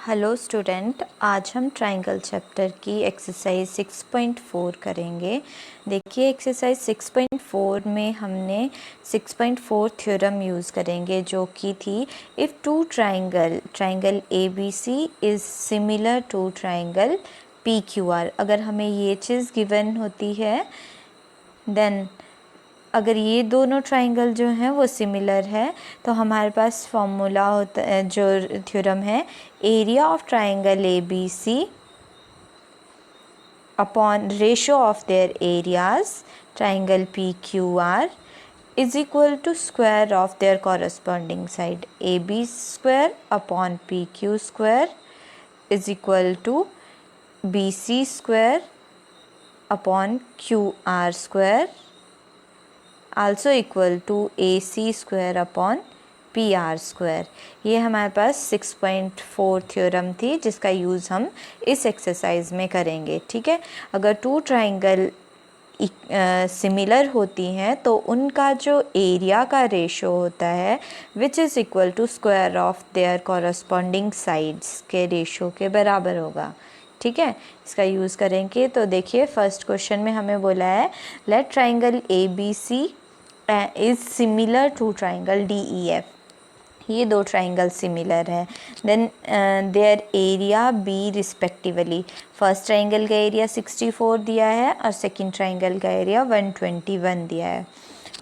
Hello student, आज हम triangle chapter की एक्सरसाइज 6.4 करेंगे। देखिए एक्सरसाइज 6.4 में हमने 6.4 थ्योरम यूज़ करेंगे जो कि थी if two triangle A B C is similar to triangle P Q R. अगर हमें ये चीज़ गिवन होती है देन अगर ये दोनों ट्राइंगल जो हैं वो सिमिलर है तो हमारे पास फॉर्मूला होता है, जो थ्योरम है, area of triangle A B C upon ratio of their areas triangle P Q R is equal to square of their corresponding side. A B square upon P Q square is equal to B C square upon Q R square also equal to A C square upon P R square. ये हमारे पास 6.4 theorem थी जिसका use हम इस exercise में करेंगे। ठीक है, अगर टू ट्राइंगल सिमिलर होती हैं तो उनका जो एरिया का रेशो होता है which is equal to square of their corresponding sides के रेशो के बराबर होगा। ठीक है, इसका यूज़ करेंगे। तो देखिए फर्स्ट क्वेश्चन में हमें बोला है let triangle A B C is similar to triangle D E F. ये दो ट्राइंगल सिमिलर है। Then their area be respectively. First triangle का एरिया 64 दिया है और सेकंड ट्राइंगल का एरिया 121 दिया है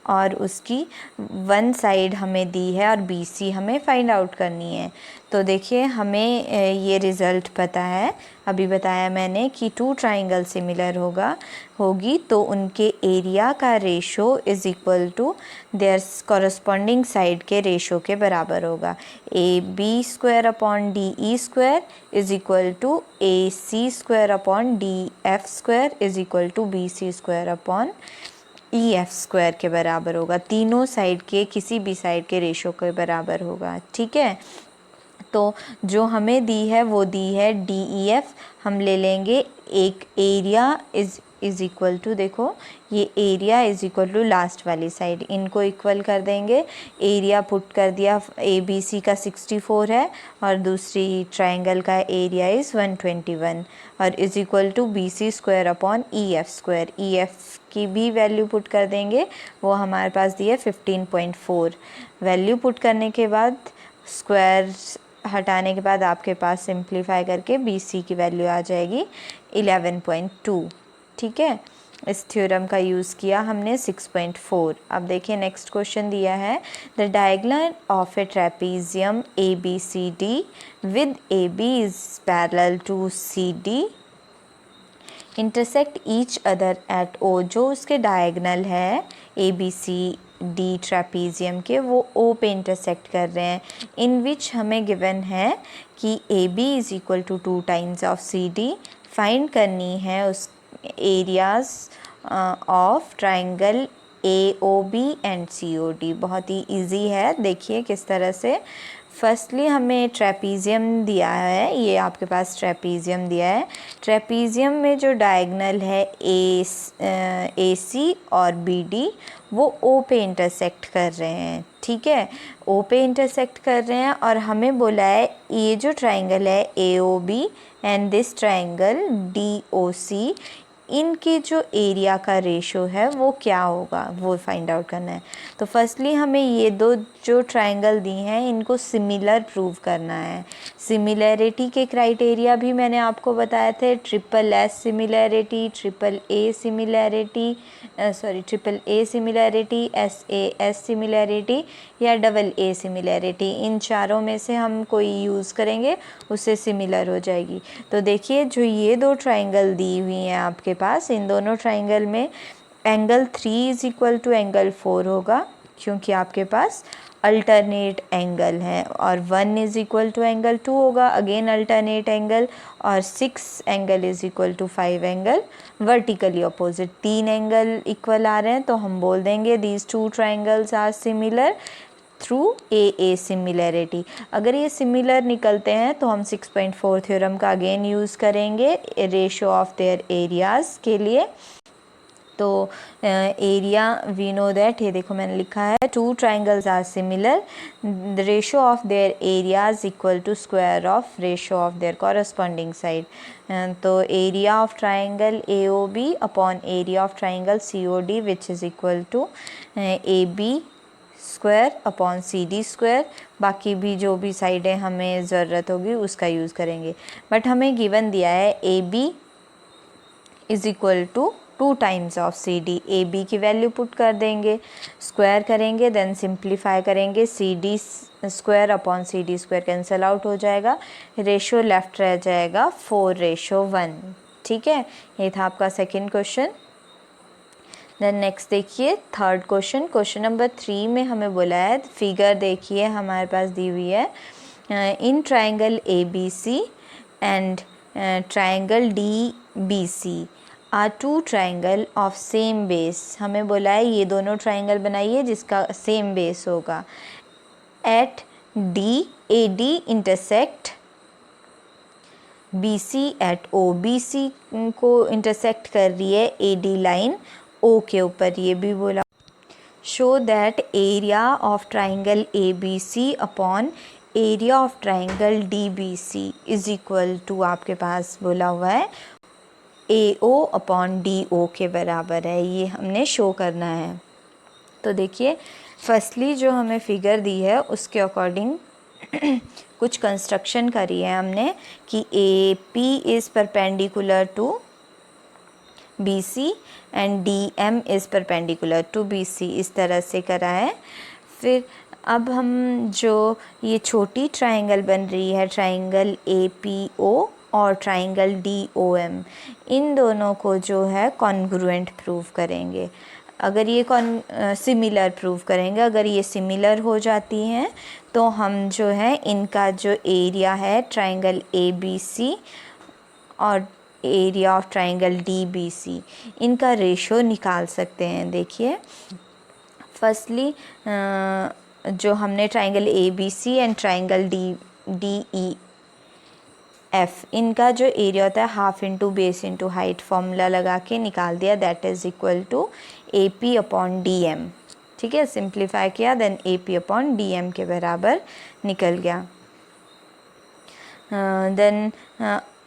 और उसकी वन साइड हमें दी है और बी सी हमें फाइंड आउट करनी है। तो देखिए हमें ये रिज़ल्ट पता है, अभी बताया मैंने कि टू ट्राइंगल सिमिलर होगी तो उनके एरिया का ratio is equal to their corresponding side के रेशो के बराबर होगा। A B square upon D E square is equal to A C square upon D F square is equal to B C square upon E F square के बराबर होगा। तीनों side के किसी भी साइड के रेशो के बराबर होगा। ठीक है, तो जो हमें दी है वो दी है डी ई एफ। हम ले लेंगे एक एरिया इज़ इक्वल टू, देखो ये area is equal to last वाली साइड, इनको इक्वल कर देंगे। एरिया पुट कर दिया, ए बी सी का 64 है और दूसरी ट्राइंगल का एरिया इज़ 121 और is equal to B C square upon E F square. E F की भी वैल्यू पुट कर देंगे, वो हमारे पास दी है 15.4। वैल्यू पुट करने के बाद स्क्वायर हटाने के बाद आपके पास सिंप्लीफाई करके बी सी की वैल्यू आ जाएगी 11.2। ठीक है, इस थ्योरम का यूज़ किया हमने 6.4। अब देखिए नेक्स्ट क्वेश्चन दिया है the diagonal of a trapezium A B C D with A B is parallel to C D intersect each other at O. जो उसके डायगोनल है A B C D trapezium के, वो ओ पे इंटरसेक्ट कर रहे हैं। इन विच हमें गिवन है कि A B is equal to 2 times of C D. Find करनी है उस areas of triangle A O B and C O D. बहुत ही इजी है, देखिए किस तरह से। फर्स्टली हमें ट्रेपीजियम दिया है, ये आपके पास ट्रेपीजियम दिया है। ट्रेपीजियम में जो डायगोनल है ए सी और बी डी वो ओ पे इंटरसेक्ट कर रहे हैं। ठीक है, ओ पे इंटरसेक्ट कर रहे हैं और हमें बोला है ये जो ट्राइंगल है A O B and this triangle D O C, इनके जो एरिया का रेशो है वो क्या होगा वो फाइंड आउट करना है। तो फर्स्टली हमें ये दो जो ट्राइंगल दी हैं इनको सिमिलर प्रूव करना है। सिमिलैरिटी के क्राइटेरिया भी मैंने आपको बताए थे, triple A similarity, triple A similarity, S similarity या डबल ए सिमिलैरिटी। इन चारों में से हम कोई यूज़ करेंगे उससे सिमिलर हो जाएगी। तो देखिए जो ये दो ट्राइंगल दी हुई हैं आपके पास, इन दोनों ट्राइंगल में angle 3 is equal to angle 4 होगा क्योंकि आपके पास अल्टरनेट एंगल है, और 1 इज़ इक्वल टू एंगल 2 होगा, अगेन अल्टरनेट एंगल, और 6 angle is equal to 5 angle vertically opposite. 3 angle equal आ रहे हैं तो हम बोल देंगे these two triangles are similar through a similarity. अगर ये सिमिलर निकलते हैं तो हम 6.4 थ्योरम का अगेन यूज़ करेंगे रेशो ऑफ देयर एरियाज़ के लिए। तो एरिया वी नो दैट, ये देखो मैंने लिखा है, two triangles are similar, the ratio of their areas equal to square of ratio of their corresponding side. तो area of triangle A O B upon area of triangle C O D which is equal to A B square upon C D square. बाकी भी जो भी साइडें हमें ज़रूरत होगी उसका यूज़ करेंगे, बट हमें गिवन दिया है A B is equal to 2 times of C D. A B की वैल्यू पुट कर देंगे, स्क्वायर करेंगे, देन सिंप्लीफाई करेंगे, C D square upon C D square cancel out हो जाएगा, रेशो लेफ्ट रह जाएगा 4:1। ठीक है, ये था आपका सेकेंड क्वेश्चन। देन नेक्स्ट देखिए थर्ड क्वेश्चन, क्वेश्चन नंबर 3 में हमें बोला है, फिगर देखिए हमारे पास दी हुई है, in triangle A B C and triangle D B C are two triangle of same base. हमें बोला है ये दोनों ट्राइंगल बनाइए जिसका सेम बेस होगा। At D A D intersect B C at O, B C को इंटरसेक्ट कर रही है ए डी लाइन ओ के ऊपर। ये भी बोला show that area of triangle A B C upon area of triangle D B C is equal to, आपके पास बोला हुआ है A O upon D O के बराबर है, ये हमने शो करना है। तो देखिए फर्स्टली जो हमें फिगर दी है उसके अकॉर्डिंग कुछ कंस्ट्रक्शन करी है हमने कि A P is perpendicular to B C and D M is perpendicular to B C, इस तरह से करा है। फिर अब हम जो ये छोटी ट्राइंगल बन रही है, ट्राइंगल ए पी ओ और ट्राइंगल डी ओ एम, इन दोनों को जो है कॉन्ग्रुएंट प्रूव करेंगे। अगर ये सिमिलर प्रूव करेंगे, अगर ये सिमिलर हो जाती हैं तो हम जो है इनका जो एरिया है ट्राइंगल ए बी सी और area of triangle D B C, इनका रेशो निकाल सकते हैं। देखिए फर्स्टली जो हमने triangle A B C and triangle D E F, इनका जो एरिया होता है half into base into height formula लगा के निकाल दिया, that is equal to A P upon D M. ठीक है, सिंप्लीफाई किया, then A P upon D M के बराबर निकल गया। देन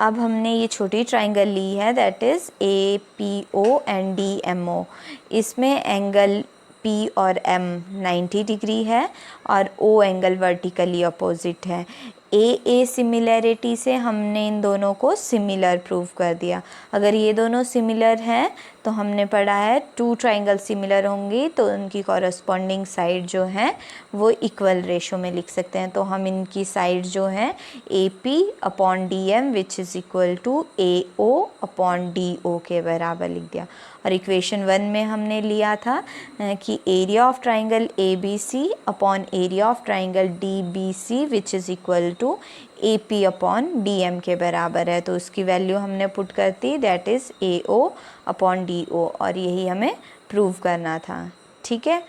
अब हमने ये छोटी ट्राइंगल ली है, that is A P O and D M O. इसमें एंगल पी और एम 90 डिग्री है और ओ एंगल वर्टिकली अपोजिट है। ए सिमिलैरिटी से हमने इन दोनों को सिमिलर प्रूव कर दिया। अगर ये दोनों सिमिलर हैं तो हमने पढ़ा है टू ट्राइंगल सिमिलर होंगी तो उनकी कॉरस्पॉन्डिंग साइड जो है वो इक्वल रेशो में लिख सकते हैं। तो हम इनकी साइड जो है A P upon D M which is equal to A O upon D O के बराबर लिख दिया। और इक्वेशन 1 में हमने लिया था कि area of triangle A B C upon area of triangle D B C which is equal to A P upon D M के बराबर है। तो उसकी वैल्यू हमने पुट करती, that is A O upon D O, और यही हमें प्रूव करना था। ठीक है,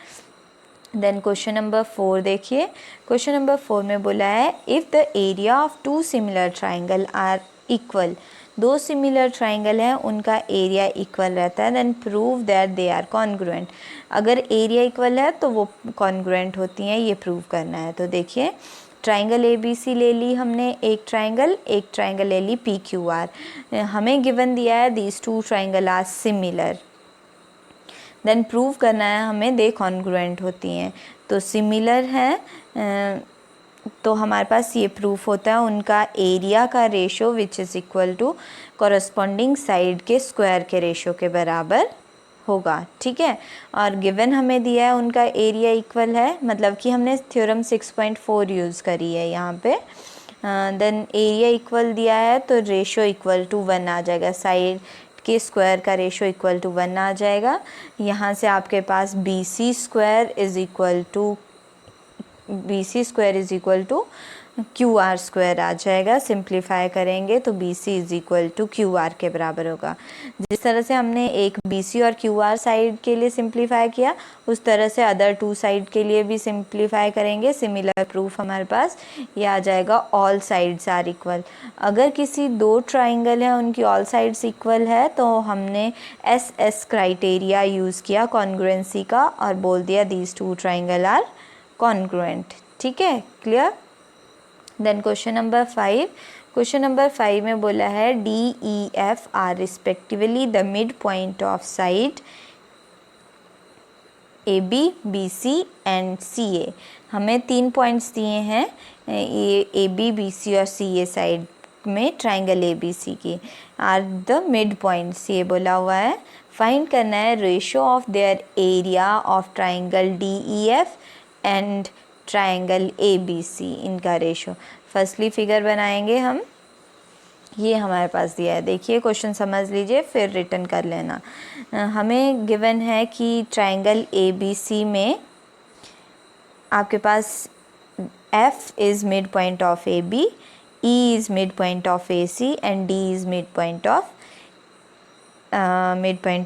देन क्वेश्चन नंबर 4 देखिए। क्वेश्चन नंबर 4 में बोला है if the area of two similar triangle are equal, दो सिमिलर ट्राइंगल हैं उनका एरिया इक्वल रहता है, then prove that they are congruent. अगर एरिया इक्वल है तो वो कॉन्ग्रुएंट होती हैं, ये प्रूव करना है। तो देखिए ट्राइंगल ए बी सी ले ली हमने, एक ट्राइंगल ले ली पी क्यू आर। हमें गिवन दिया है these two triangle are similar, then prove करना है हमें दे कॉन्ग्रुएंट होती हैं। तो सिमिलर हैं तो हमारे पास ये प्रूफ होता है उनका एरिया का ratio which is equal to corresponding side के स्क्वायर के रेशो के बराबर होगा। ठीक है, और गिवन हमें दिया है उनका एरिया इक्वल है, मतलब कि हमने थ्योरम 6.4 यूज़ करी है यहाँ पे। देन एरिया इक्वल दिया है तो रेशो इक्वल टू 1 आ जाएगा, साइड के स्क्वायर का रेशो इक्वल टू 1 आ जाएगा। यहाँ से आपके पास BC square is equal to Q R square आ जाएगा। सिंप्लीफाई करेंगे तो B C is equal to Q R के बराबर होगा। जिस तरह से हमने एक बी सी और क्यू आर साइड के लिए सिंप्लीफाई किया, उस तरह से अदर टू साइड के लिए भी सिंप्लीफाई करेंगे। सिमिलर प्रूफ हमारे पास ये आ जाएगा, ऑल साइड्स आर इक्वल। अगर किसी दो ट्राइंगल हैं उनकी ऑल साइड्स इक्वल है तो हमने एस एस क्राइटेरिया यूज़ किया कॉन्ग्रुएंसी का और बोल दिया these two triangle are congruent. ठीक है, clear. Then question number 5। Question number 5 में बोला है D E F are respectively the mid point of side A B B C and C A. हमें 3 पॉइंट्स दिए हैं ए बी बी सी और सी ए side में ट्राइंगल ए बी सी की are the mid points, ये बोला हुआ है। फाइंड करना है ratio of their area of triangle D E F and triangle A B C, इनका रेशो। फर्स्टली फिगर बनाएंगे हम, ये हमारे पास दिया है। देखिए क्वेश्चन समझ लीजिए फिर रिटर्न कर लेना। हमें गिवन है कि ट्राइंगल ए बी सी में आपके पास F is mid point of A B, E is mid point of A C and D is mid point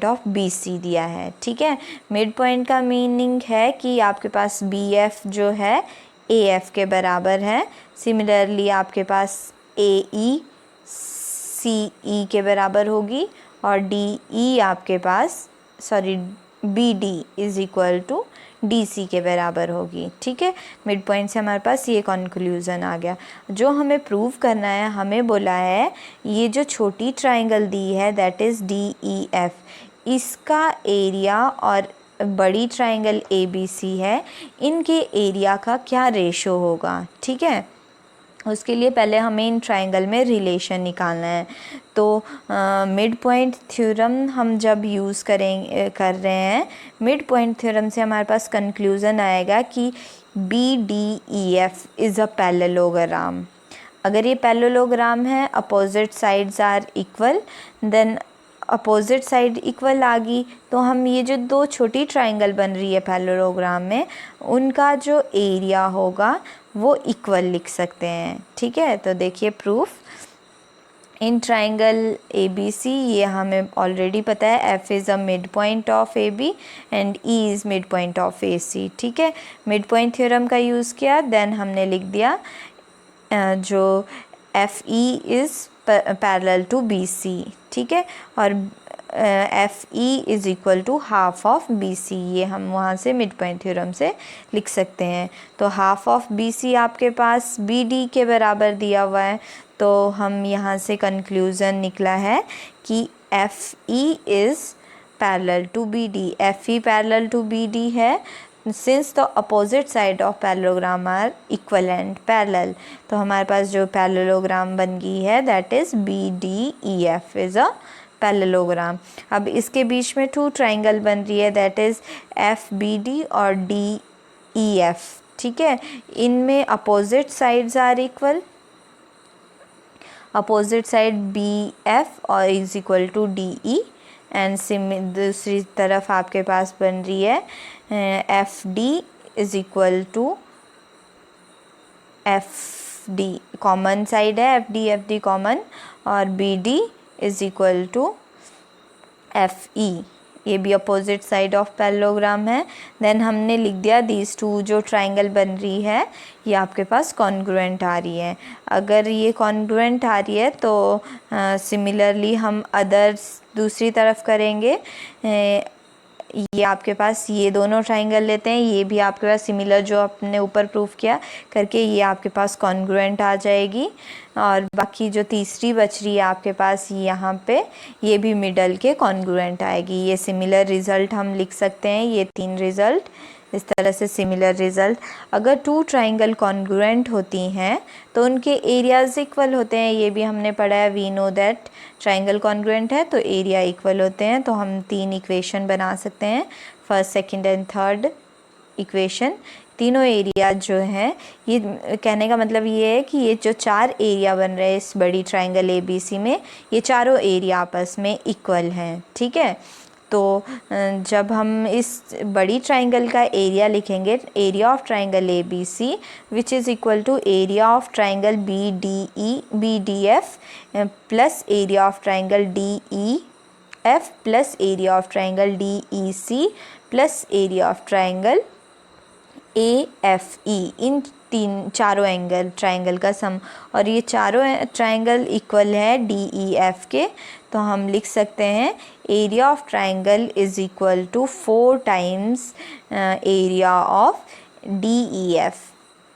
of B C दिया है। ठीक है, मिड पॉइंट का मीनिंग है कि आपके पास बी एफ जो है ए एफ के बराबर है। सिमिलरली आपके पास ए ई सी ई के बराबर होगी और डी ई आपके पास B D is equal to D C के बराबर होगी। ठीक है, मिड पॉइंट से हमारे पास ये कंक्लूज़न आ गया। जो हमें प्रूव करना है, हमें बोला है ये जो छोटी ट्राइंगल दी है that is D E F, इसका एरिया और बड़ी ट्राइंगल ए बी सी है, इनके एरिया का क्या रेशो होगा। ठीक है, उसके लिए पहले हमें इन ट्राइंगल में रिलेशन निकालना है। तो मिड पॉइंट थ्योरम हम जब यूज़ कर रहे हैं, मिड पॉइंट थ्योरम से हमारे पास कंक्लूज़न आएगा कि B D E F is a parallelogram. अगर ये पैरेललोग्राम है, opposite sides are equal, then opposite side equal आ गई तो हम ये जो दो छोटी ट्राइंगल बन रही है पैरेललोग्राम में, उनका जो एरिया होगा वो इक्वल लिख सकते हैं। ठीक है, तो देखिए proof in triangle A B C, ये हमें ऑलरेडी पता है F is a mid point of A B and E is mid point of A C. ठीक है, मिड पॉइंट थ्योरम का यूज़ किया, देन हमने लिख दिया जो F E is parallel to B C. ठीक है, और F E is equal to half of B C, ये हम वहाँ से मिड पॉइंट थ्योरम से लिख सकते हैं। तो हाफ ऑफ बी सी आपके पास बी डी के बराबर दिया हुआ है, तो हम यहाँ से कंक्लूज़न निकला है कि F E is parallel to B D. F E parallel to B D है since the opposite side of parallelogram are equal and parallel, तो हमारे पास जो पैरेललोग्राम बन गई है that is B D E F is a parallelogram. अब इसके बीच में टू ट्राइंगल बन रही है that is F B D और डी ई एफ। ठीक है, इनमें opposite sides are equal, opposite side B F और is equal to D E and दूसरी तरफ आपके पास बन रही है F D is equal to F D, common side है एफ डी कॉमन, और B D is equal to F E, ये भी अपोजिट साइड ऑफ पैरेललोग्राम है। देन हमने लिख दिया दीज टू जो ट्राइंगल बन रही है ये आपके पास कॉन्ग्रुएंट आ रही है। अगर ये कॉन्ग्रुएंट आ रही है तो सिमिलरली हम अदर्स दूसरी तरफ करेंगे। ये आपके पास ये दोनों ट्राइंगल लेते हैं, ये भी आपके पास सिमिलर जो आपने ऊपर प्रूफ किया करके ये आपके पास कॉन्ग्रुएंट आ जाएगी, और बाकी जो तीसरी बच रही है आपके पास यहाँ पे ये भी मिडल के कॉन्ग्रुएंट आएगी। ये सिमिलर रिज़ल्ट हम लिख सकते हैं, ये 3 रिज़ल्ट इस तरह से सिमिलर रिज़ल्ट। अगर टू ट्राइंगल कॉन्ग्रुएंट होती हैं तो उनके एरियाज़ इक्वल होते हैं, ये भी हमने पढ़ा है। We know that triangle congruent है तो एरिया इक्वल होते हैं, तो हम 3 इक्वेशन बना सकते हैं, first second and third equation. तीनों एरिया जो हैं, ये कहने का मतलब ये है कि ये जो 4 एरिया बन रहे हैं इस बड़ी ट्राइंगल ए बी सी में, ये चारों एरिया आपस में इक्वल हैं। ठीक है, तो जब हम इस बड़ी ट्राइंगल का एरिया लिखेंगे, area of triangle A B C which is equal to area of triangle B D F plus area of triangle D E F plus area of triangle D E C plus area of triangle A F E, इन चारों angle triangle का sum, और ये चारों triangle equal है D E F के, तो हम लिख सकते हैं area of triangle is equal to 4 times area of D E F,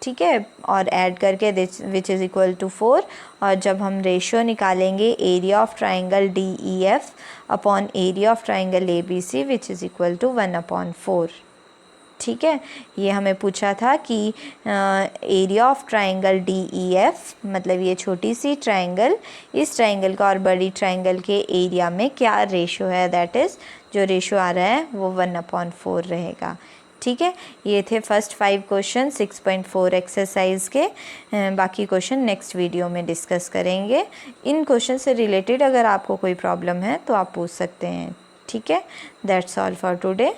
ठीक है, और ऐड करके विच इज़ इक्वल टू 4, और जब हम रेशियो निकालेंगे area of triangle D E F upon area of triangle A B C which is equal to 1/4, ठीक है। ये हमें पूछा था कि area of triangle D E F, मतलब ये छोटी सी ट्राइंगल, इस ट्राइंगल का और बड़ी ट्राइंगल के एरिया में क्या रेशियो है, दैट इज़ जो रेशियो आ रहा है वो 1/4 रहेगा, ठीक है। ये थे फर्स्ट 5 क्वेश्चन 6.4 एक्सरसाइज के। बाकी क्वेश्चन नेक्स्ट वीडियो में डिस्कस करेंगे। इन क्वेश्चन से रिलेटेड अगर आपको कोई प्रॉब्लम है तो आप पूछ सकते हैं, ठीक है। That's all for today.